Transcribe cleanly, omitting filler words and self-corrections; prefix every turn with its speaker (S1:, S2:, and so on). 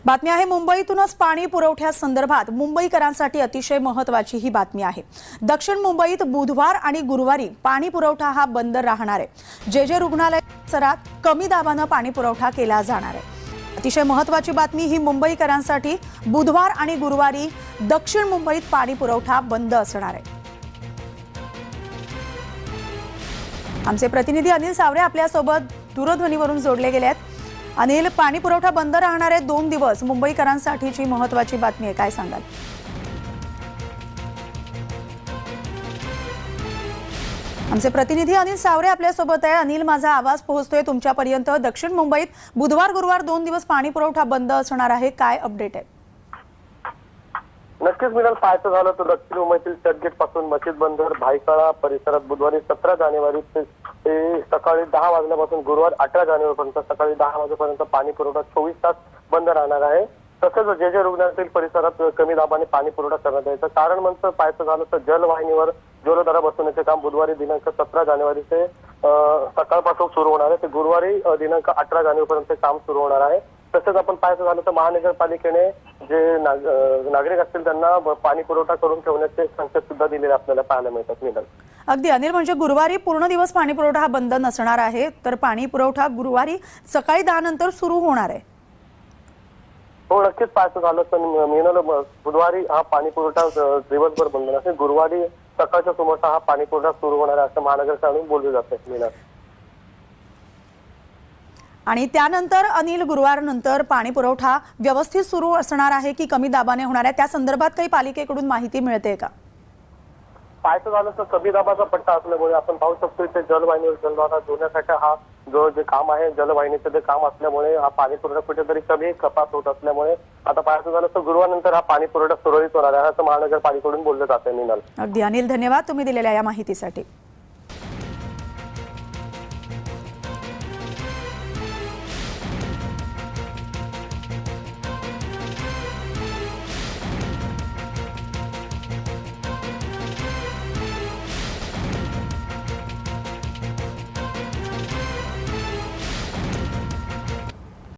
S1: बातमी आहे मुंबईतूनच पाणी पुरवठ्यासंदर्भात मुंबईकरांसाठी अतिशय महत्त्वाची ही बातमी आहे। दक्षिण मुंबईत बुधवार आणि गुरुवारी पाणी पुरवठा हा बंद राहणार आहे। जे रुग्णालय परिसरात कमी दाबाने पाणी पुरवठा केला जाणार आहे। अतिशय महत्त्वाची बातमी ही मुंबईकरांसाठी बुधवार आणि गुरुवारी दक्षिण मुंबईत पाणी पुरवठा बंद असणार आहे। आमचे प्रतिनिधी अनिल सावरे आपल्या सोबत दूरध्वनीवरून जोडले गेले आहेत। अनिल, पाणी पुरवठा बंद राहणार आहे 2 दिवस, मुंबईकरांसाठीची महत्त्वाची बातमी आहे, काय सांगाल? आमचे प्रतिनिधी अनिल सावरे आपल्या सोबत आहे। अनिल, माझा आवाज पोहोचतोय तुमच्यापर्यंत। दक्षिण मुंबईत बुधवार गुरुवार 2 दिवस पाणी पुरवठा बंद असणार आहे, काय अपडेट आहे?
S2: नक्कीच मिळाल पाहायचं झालं तर दक्षिण मुंबईतील चर्चगेट पासून मस्जिद बंदर भायखळा परिसरात बुधवारी 17 जानेवारी ते सकाळी 10 वाजल्यापासून गुरुवार 18 जानेवारीपर्यंत सकाळी 10 वाजेपर्यंत पाणी पुरवठा 24 तास बंद राहणार आहे। तसंच जे रुग्णालयातील परिसरात कमी दाबाने पाणी पुरवठा करण्यात यायचं कारण म्हणतं पाहायचं झालं तर जलवाहिनीवर जोरदार बसवण्याचे काम बुधवारी दिनांक 17 जानेवारी ते सकाळपासून सुरू होणार आहे ते गुरुवारी दिनांक 18 जानेवारीपर्यंत काम सुरू होणार आहे। तसेच आपण पाहायचं झालं तर महानगरपालिकेने जे नागरिक असतील त्यांना पाणी पुरवठा करून ठेवण्याचे संकेत सुद्धा दिलेले आपल्याला पाहायला मिळतात। मिळाल
S1: अगदी अनिल, म्हणजे गुरुवारी पूर्ण दिवस पाणी पुरवठा हा बंद नसणार आहे, तर पाणी पुरवठा गुरुवारी सकाळी 10 नंतर सुरू होणार आहे।
S2: हो, नक्कीच पाहायचं झालं तर मिळाल बुधवारी हा पाणी पुरवठा दिवसभर बंद नसेल, गुरुवारी सकाळच्या सुमारास हा पाणी पुरवठा सुरू होणार आहे असं महानगरकडून बोलले जाते। मिळाल
S1: आणि त्यानंतर अनिल, गुरुवार नंतर पाणी पुरवठा व्यवस्थित सुरू असणार आहे की कमी दाबाने होणार आहे, त्या संदर्भात काही पालिकेकडून माहिती मिळते का?
S2: पाहायचं झालं तर कमी दाबाचा पट्टा असल्यामुळे आपण पाहू शकतो ते जलवाहिनीवर जलवाहिनी जोडण्यासाठी हा जे काम आहे जलवाहिनीचं जे काम असल्यामुळे हा पाणी पुरवठा कुठेतरी कमी कपात होत असल्यामुळे आता पाहायचं झालं तर गुरुवार नंतर हा पाणी पुरवठा सुरळीत होणार आहे असं महानगरपालिकेकडून बोललं जाते। मिळाल
S1: अगदी अनिल, धन्यवाद तुम्ही दिलेल्या या माहितीसाठी।